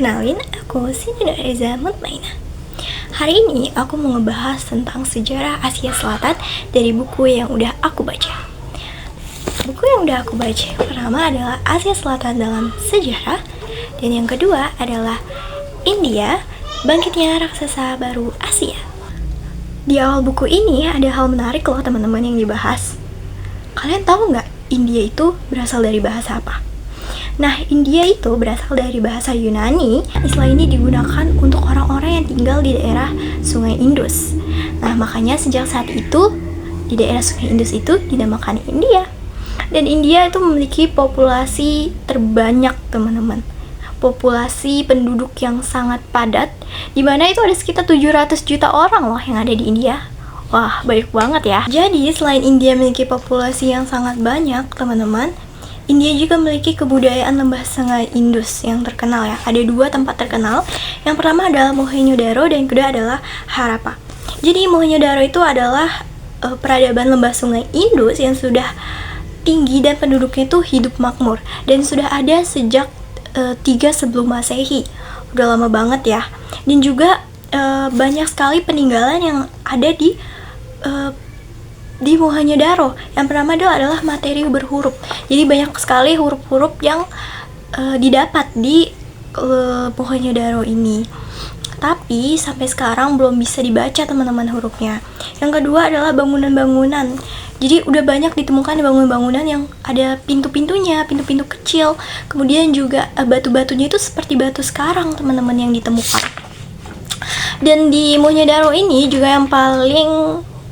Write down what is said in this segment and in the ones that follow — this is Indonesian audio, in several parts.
Kenalin, aku Sinada Reza Mutmainah. Hari ini aku mau ngebahas tentang sejarah Asia Selatan dari buku yang udah aku baca. Buku yang udah aku baca yang pertama adalah Asia Selatan dalam Sejarah, dan yang kedua adalah India, Bangkitnya Raksasa Baru Asia. Di awal buku ini ada hal menarik loh teman-teman yang dibahas. Kalian tahu nggak India itu berasal dari bahasa apa? Nah, India itu berasal dari bahasa Yunani. Istilah ini digunakan untuk orang-orang yang tinggal di daerah Sungai Indus. Nah, makanya sejak saat itu di daerah Sungai Indus itu dinamakan India. Dan India itu memiliki populasi terbanyak, teman-teman. Populasi penduduk yang sangat padat, di mana itu ada sekitar 700 juta orang loh yang ada di India. Wah, banyak banget ya. Jadi, selain India memiliki populasi yang sangat banyak, teman-teman, India juga memiliki kebudayaan lembah Sungai Indus yang terkenal ya. Ada dua tempat terkenal. Yang pertama adalah Mohenjo-daro dan yang kedua adalah Harappa. Jadi Mohenjo-daro itu adalah peradaban lembah Sungai Indus yang sudah tinggi dan penduduknya itu hidup makmur dan sudah ada sejak 3 sebelum Masehi. Udah lama banget ya. Dan juga banyak sekali peninggalan yang ada di Mohenjo-daro. Yang pertama adalah materi berhuruf. Jadi banyak sekali huruf-huruf yang didapat di Mohenjo-daro ini. Tapi sampai sekarang belum bisa dibaca teman-teman hurufnya. Yang kedua adalah bangunan-bangunan. Jadi udah banyak ditemukan bangunan-bangunan yang ada pintu-pintunya, pintu-pintu kecil. Kemudian juga batu-batunya itu seperti batu sekarang teman-teman yang ditemukan. Dan di Mohenjo-daro ini juga yang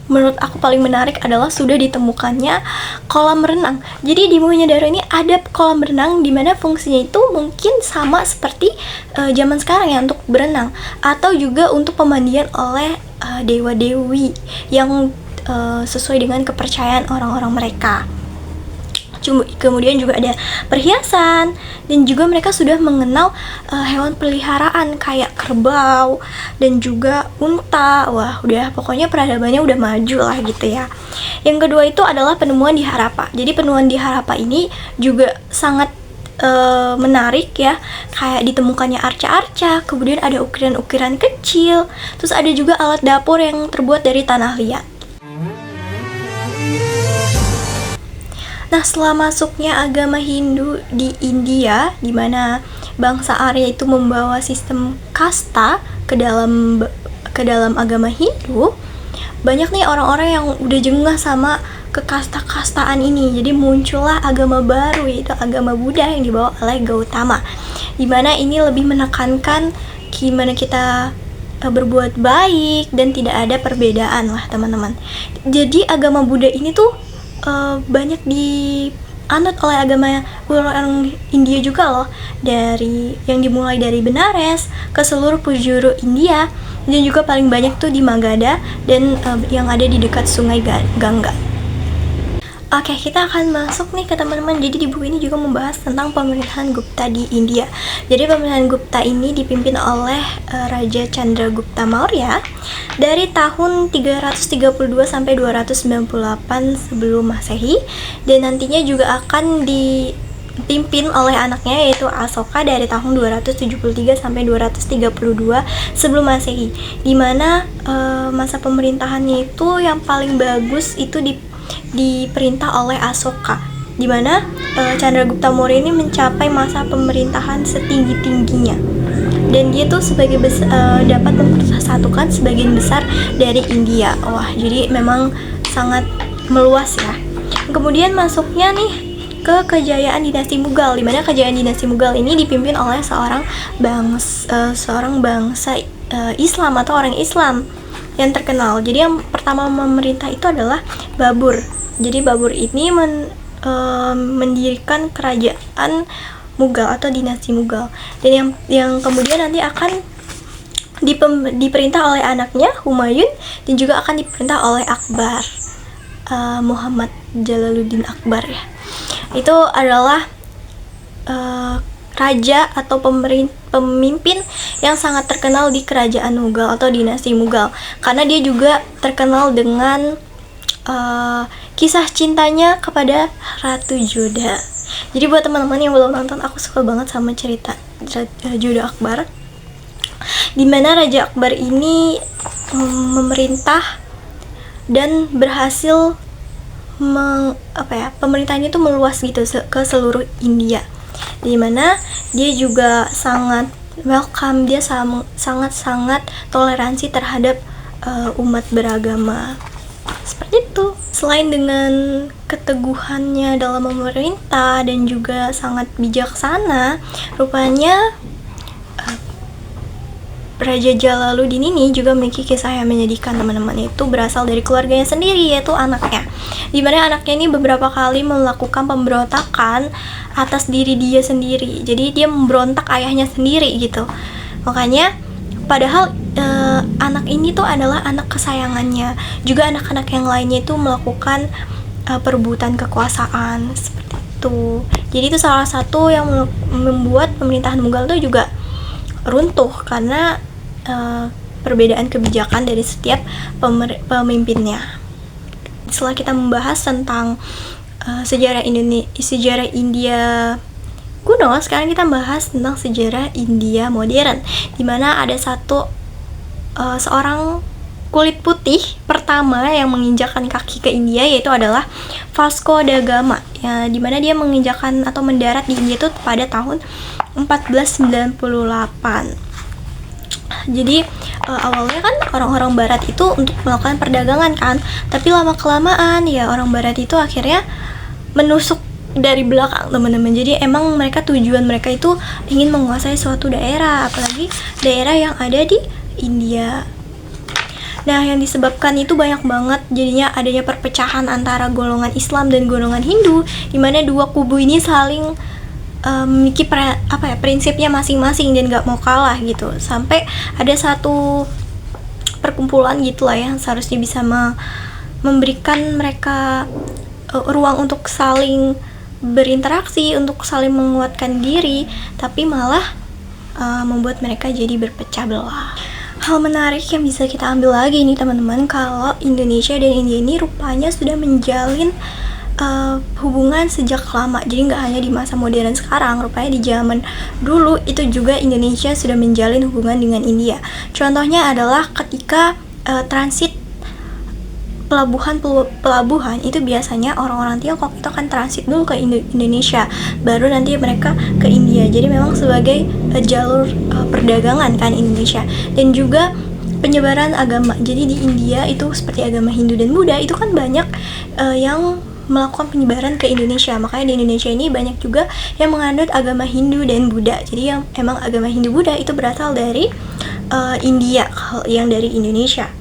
menurut aku paling menarik adalah sudah ditemukannya kolam renang. Jadi di Mohenjo-daro ini ada kolam renang di mana fungsinya itu mungkin sama seperti zaman sekarang ya, untuk berenang atau juga untuk pemandian oleh dewa-dewi yang sesuai dengan kepercayaan orang-orang mereka. Kemudian juga ada perhiasan dan juga mereka sudah mengenal hewan peliharaan kayak kerbau dan juga unta. Wah, udah pokoknya peradabannya udah maju lah gitu ya. Yang kedua itu adalah penemuan di Harappa. Jadi penemuan di Harappa ini juga sangat menarik ya. Kayak ditemukannya arca-arca, kemudian ada ukiran-ukiran kecil, terus ada juga alat dapur yang terbuat dari tanah liat. Nah, setelah masuknya agama Hindu di India, di mana bangsa Arya itu membawa sistem kasta ke dalam agama Hindu, banyak nih orang-orang yang udah jengah sama kekasta-kastaan ini. Jadi muncullah agama baru, yaitu agama Buddha yang dibawa oleh Gautama, di mana ini lebih menekankan gimana kita berbuat baik dan tidak ada perbedaan lah teman-teman. Jadi agama Buddha ini tuh banyak dianut oleh agama orang India juga loh, dari yang dimulai dari Benares ke seluruh penjuru India, dan juga paling banyak tuh di Magadha dan yang ada di dekat Sungai Gangga. Oke, kita akan masuk nih ke teman-teman. Jadi di buku ini juga membahas tentang pemerintahan Gupta di India. Jadi pemerintahan Gupta ini dipimpin oleh Raja Chandragupta Maurya dari tahun 332 sampai 298 sebelum Masehi, dan nantinya juga akan dipimpin oleh anaknya yaitu Asoka dari tahun 273 sampai 232 sebelum Masehi. Di mana masa pemerintahannya itu yang paling bagus itu diperintah oleh Asoka, di mana Chandragupta Maurya ini mencapai masa pemerintahan setinggi-tingginya, dan dia tuh dapat mempersatukan sebagian besar dari India. Wah, jadi memang sangat meluas ya. Kemudian masuknya nih ke kejayaan dinasti Mughal, di mana kejayaan dinasti Mughal ini dipimpin oleh seorang bangsa Islam atau orang Islam yang terkenal. Jadi yang pertama memerintah itu adalah Babur. Jadi Babur ini mendirikan kerajaan Mughal atau dinasti Mughal, dan yang kemudian nanti akan diperintah oleh anaknya Humayun, dan juga akan diperintah oleh Akbar, Muhammad Jalaluddin Akbar ya. Itu adalah raja atau pemimpin yang sangat terkenal di kerajaan Mughal atau dinasti Mughal, karena dia juga terkenal dengan kisah cintanya kepada Ratu Joda. Jadi buat teman-teman yang belum nonton, aku suka banget sama cerita Jodo Akbar, di mana Raja Akbar ini memerintah dan berhasil pemerintahnya itu meluas gitu ke seluruh India, di mana dia juga sangat welcome, dia sangat toleransi terhadap umat beragama seperti itu. Selain dengan keteguhannya dalam memerintah dan juga sangat bijaksana, rupanya Raja Jalaluddin ini juga memiliki kisah yang menyedihkan, teman-teman. Itu berasal dari keluarganya sendiri, yaitu anaknya, dimana anaknya ini beberapa kali melakukan pemberontakan atas diri dia sendiri. Jadi dia memberontak ayahnya sendiri gitu. Makanya padahal anak ini tuh adalah anak kesayangannya. Juga anak-anak yang lainnya itu melakukan perebutan kekuasaan seperti itu. Jadi itu salah satu yang membuat pemerintahan Mughal itu juga runtuh karena perbedaan kebijakan dari setiap pemimpinnya. Setelah kita membahas tentang sejarah India kuno, sekarang kita bahas tentang sejarah India modern, di mana ada seorang kulit putih pertama yang menginjakkan kaki ke India, yaitu adalah Vasco da Gama, ya, di mana dia menginjakkan atau mendarat di India itu pada tahun 1498. Jadi awalnya kan orang-orang barat itu untuk melakukan perdagangan kan, tapi lama-kelamaan ya orang barat itu akhirnya menusuk dari belakang, teman-teman. Jadi emang tujuan mereka itu ingin menguasai suatu daerah, apalagi daerah yang ada di India. Nah, yang disebabkan itu banyak banget, jadinya adanya perpecahan antara golongan Islam dan golongan Hindu, di mana dua kubu ini saling memiliki prinsipnya masing-masing dan gak mau kalah gitu. Sampai ada satu perkumpulan gitulah yang seharusnya bisa memberikan mereka ruang untuk saling berinteraksi, untuk saling menguatkan diri, tapi malah membuat mereka jadi berpecah belah. Hal menarik yang bisa kita ambil lagi nih teman-teman, kalau Indonesia dan India ini rupanya sudah menjalin hubungan sejak lama. Jadi nggak hanya di masa modern sekarang, rupanya di zaman dulu itu juga Indonesia sudah menjalin hubungan dengan India. Contohnya adalah ketika transit pelabuhan itu biasanya orang-orang Tiongkok itu akan transit dulu ke Indonesia, baru nanti mereka ke India. Jadi memang sebagai jalur perdagangan kan Indonesia. Dan juga penyebaran agama. Jadi di India itu seperti agama Hindu dan Buddha itu kan banyak yang melakukan penyebaran ke Indonesia. Makanya di Indonesia ini banyak juga yang menganut agama Hindu dan Buddha. Jadi yang emang agama Hindu Buddha itu berasal dari India, yang dari Indonesia.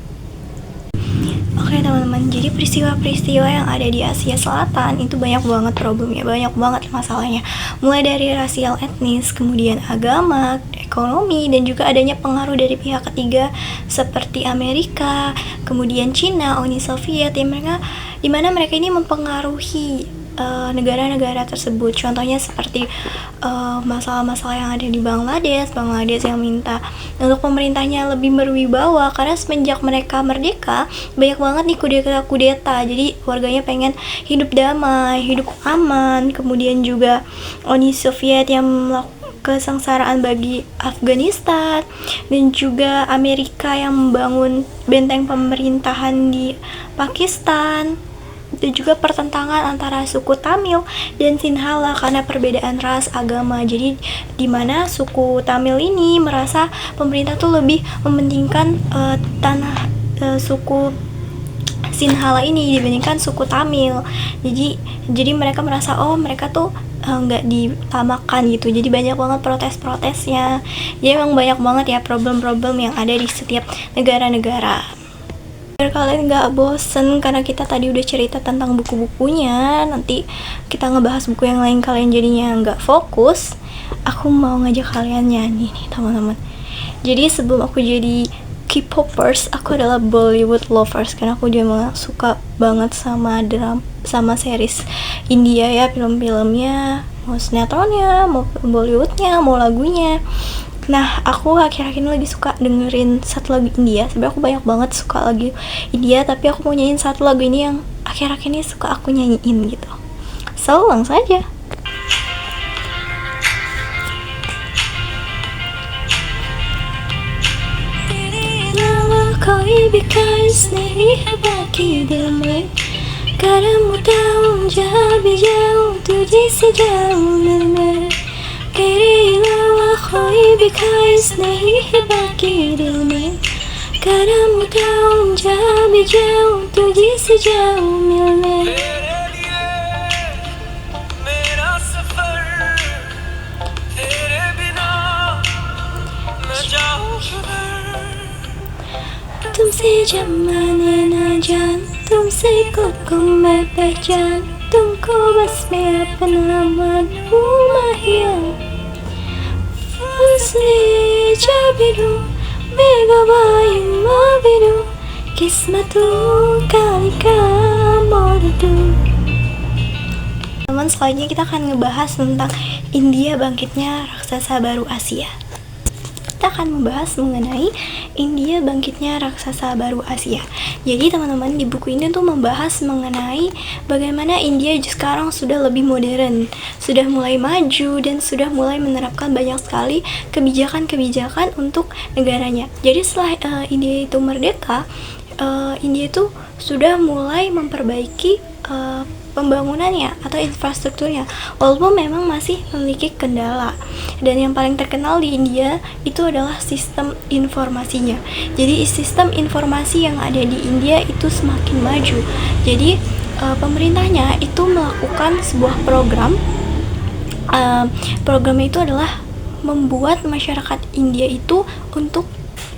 Oke teman-teman, jadi peristiwa-peristiwa yang ada di Asia Selatan itu banyak banget problemnya, banyak banget masalahnya. Mulai dari rasial, etnis, kemudian agama, ekonomi, dan juga adanya pengaruh dari pihak ketiga seperti Amerika, kemudian Cina, Uni Soviet, di mana mereka ini mempengaruhi negara-negara tersebut. Contohnya seperti masalah-masalah yang ada di Bangladesh yang minta untuk pemerintahnya lebih berwibawa, karena semenjak mereka merdeka banyak banget nih kudeta. Jadi warganya pengen hidup damai, hidup aman. Kemudian juga Uni Soviet yang melakukan kesengsaraan bagi Afghanistan, dan juga Amerika yang membangun benteng pemerintahan di Pakistan. Dan juga pertentangan antara suku Tamil dan Sinhala karena perbedaan ras, agama. Jadi di mana suku Tamil ini merasa pemerintah tuh lebih mementingkan suku Sinhala ini dibandingkan suku Tamil. Jadi mereka merasa mereka tuh nggak ditamakan gitu. Jadi banyak banget protes-protesnya. Jadi memang banyak banget ya problem-problem yang ada di setiap negara-negara. Biar kalian gak bosen, karena kita tadi udah cerita tentang buku-bukunya, nanti kita ngebahas buku yang lain kalian jadinya gak fokus, aku mau ngajak kalian nyanyi nih teman-teman. Jadi sebelum aku jadi K-popers, aku adalah Bollywood lovers, karena aku juga suka banget sama series India ya, film-filmnya, mau sinetronnya, mau Bollywoodnya, mau lagunya. Nah, aku akhir-akhir ini lagi suka dengerin satu lagu India. Sebenarnya aku banyak banget suka lagu India, tapi aku mau nyanyiin satu lagu ini yang akhir-akhir ini suka aku nyanyiin gitu. So, langsung aja. खोई भी ख्वाहिश नहीं है बाकी दिल में, करम उठाऊं जहाँ भी जाऊं तुझे से जाऊं मिलने, तेरे अलावा कोई भी ख्वाहिश नहीं है बाकी दिल में, करम उठाऊं जहाँ भी जाऊं तुझे से जाऊं मिलने. तुमसे जब मैंने ना जान, तुमसे खुद को मैं पहचान, तुमको बस मैं अपना मानूं माहिया. उसने जाबिरू मेघवायु माबिरू किस्मतों kali kamu. Teman, selanjutnya kita akan ngebahas tentang India bangkitnya raksasa baru Asia. Kita akan membahas mengenai India bangkitnya raksasa baru Asia. Jadi teman-teman, di buku ini tuh membahas mengenai bagaimana India sekarang sudah lebih modern, sudah mulai maju dan sudah mulai menerapkan banyak sekali kebijakan-kebijakan untuk negaranya. Jadi setelah India itu merdeka, India itu sudah mulai memperbaiki pembangunannya atau infrastrukturnya, walaupun memang masih memiliki kendala. Dan yang paling terkenal di India itu adalah sistem informasinya. Jadi sistem informasi yang ada di India itu semakin maju. Jadi pemerintahnya itu melakukan sebuah program. Program itu adalah membuat masyarakat India itu untuk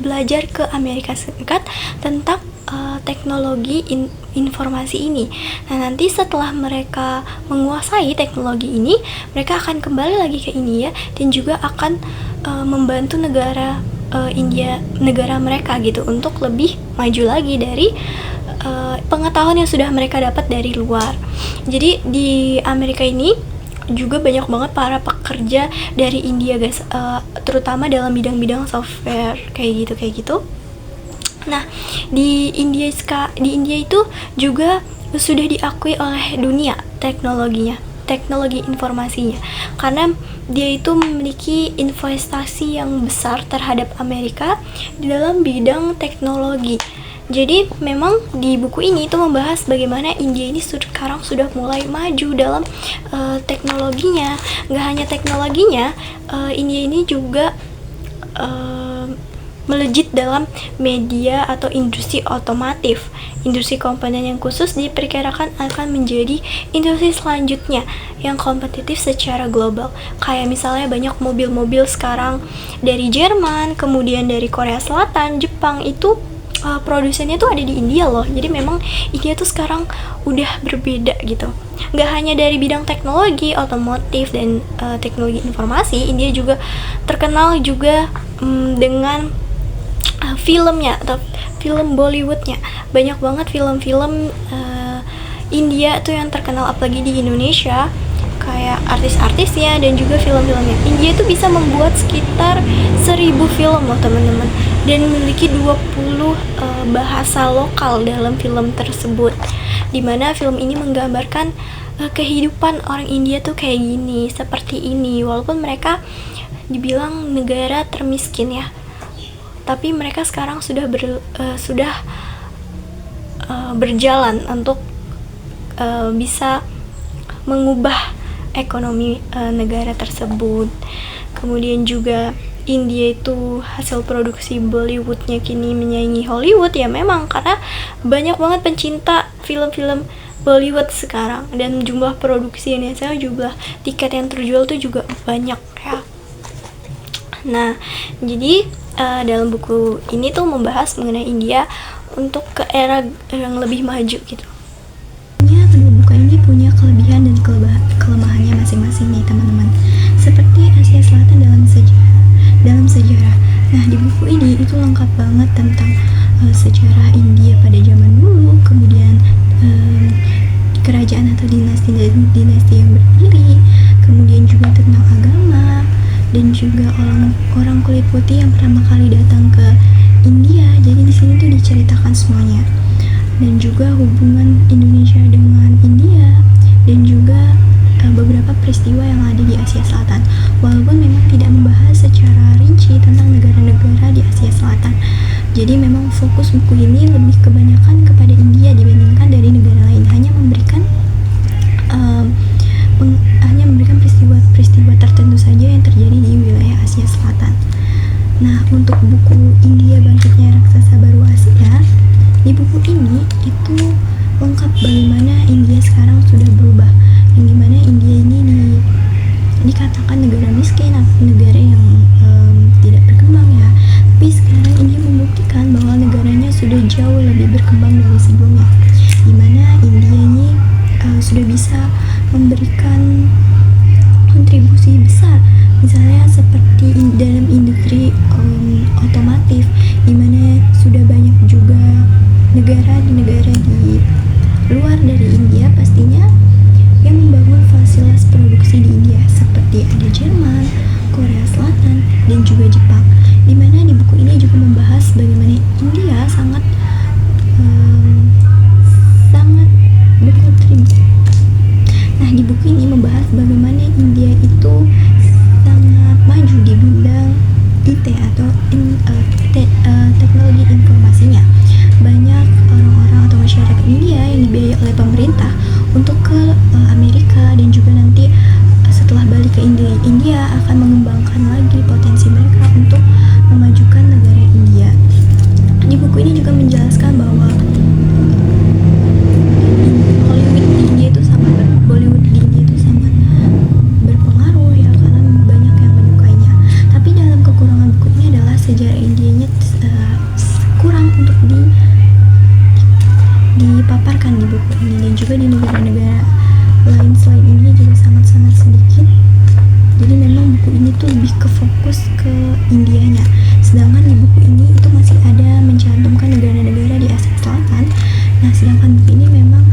belajar ke Amerika Serikat tentang teknologi informasi ini. Nah, nanti setelah mereka menguasai teknologi ini, mereka akan kembali lagi ke India dan juga akan membantu negara negara mereka gitu untuk lebih maju lagi dari pengetahuan yang sudah mereka dapat dari luar. Jadi di Amerika ini juga banyak banget para pekerja dari India guys, terutama dalam bidang-bidang software kayak gitu. Nah, di India itu juga sudah diakui oleh dunia teknologi informasinya, karena dia itu memiliki investasi yang besar terhadap Amerika di dalam bidang teknologi. Jadi memang di buku ini itu membahas bagaimana India ini sekarang sudah mulai maju dalam teknologinya. Nggak hanya teknologinya, India ini juga melejit dalam media atau industri otomotif. Industri komponen yang khusus diperkirakan akan menjadi industri selanjutnya yang kompetitif secara global. Kayak misalnya banyak mobil-mobil sekarang dari Jerman, kemudian dari Korea Selatan, Jepang, itu produsennya tuh ada di India loh. Jadi memang India tuh sekarang udah berbeda gitu. Nggak hanya dari bidang teknologi, otomotif, dan teknologi informasi, India juga terkenal juga dengan filmnya atau film Bollywoodnya. Banyak banget film-film India tuh yang terkenal, apalagi di Indonesia, kayak artis-artisnya dan juga film-filmnya. India tuh bisa membuat sekitar 1000 film loh teman-teman, dan memiliki 20 bahasa lokal dalam film tersebut, dimana film ini menggambarkan kehidupan orang India tuh kayak gini, seperti ini. Walaupun mereka dibilang negara termiskin ya, tapi mereka sekarang sudah berjalan untuk bisa mengubah ekonomi negara tersebut. Kemudian juga India itu hasil produksi Bollywoodnya kini menyaingi Hollywood ya, memang karena banyak banget pencinta film-film Bollywood sekarang, dan jumlah produksi Indonesia, jumlah tiket yang terjual tuh juga banyak ya. Nah, jadi dalam buku ini tuh membahas mengenai India untuk ke era yang lebih maju gitu. Kedua buku ini punya kelebihan dan kelemahannya masing-masing nih teman-teman. Seperti Asia Selatan dalam sejarah. Nah, di buku ini itu lengkap banget tentang sejarah India pada zaman dulu, kemudian kerajaan atau dinasti yang berdiri, kemudian juga tentang agama, dan juga orang kulit putih yang pertama kali datang ke India. Jadi di sini tuh diceritakan semuanya, dan juga hubungan Indonesia dengan India, dan juga beberapa peristiwa yang ada di Asia Selatan. Walaupun memang tidak membahas secara rinci tentang negara-negara di Asia Selatan, Jadi memang fokus buku ini lebih kebanyakan kepada India dibandingkan dari negara lain, hanya memberikan peristiwa tertentu saja yang terjadi di wilayah Asia Selatan. Nah, untuk buku India Bangkitnya Raksasa Baru Asia, di buku ini itu lengkap bagaimana India sekarang sudah berubah, yang dimana India ini dikatakan negara miskin atau negara yang tidak berkembang ya, tapi sekarang India membuktikan bahwa negaranya sudah jauh lebih berkembang dari sebelumnya, dimana India ini sudah bisa memberikan kontribusi besar, misalnya seperti dalam industri otomotif, dimana sudah banyak juga negara di luar dari India pastinya yang membangun fasilitas produksi di India, seperti ada Jerman, Korea Selatan, dan juga Jepang, dimana di buku ini juga membahas bagaimana India sangat berkontribusi. Nah, di buku ini membahas bagaimana India itu sangat maju di bidang IT atau teknologi informasinya. Banyak orang-orang atau masyarakat India yang dibiayai oleh pemerintah untuk ke Amerika, dan juga nanti setelah balik ke India akan mengembangkan lagi potensi mereka untuk memajukan negara India. Di buku ini juga menjelaskan bahwa Bollywood di India itu sangat berpengaruh ya, karena banyak yang menyukainya. Tapi dalam kekurangan buku ini adalah sejarah Indianya kurang untuk dipaparkan di buku ini, dan juga di negara-negara lain selain India juga sangat-sangat sedikit. Jadi memang buku ini tuh lebih ke fokus ke Indianya, sedangkan di buku ini itu masih ada mencantumkan negara-negara di Asia Selatan. Nah, sedangkan buku ini memang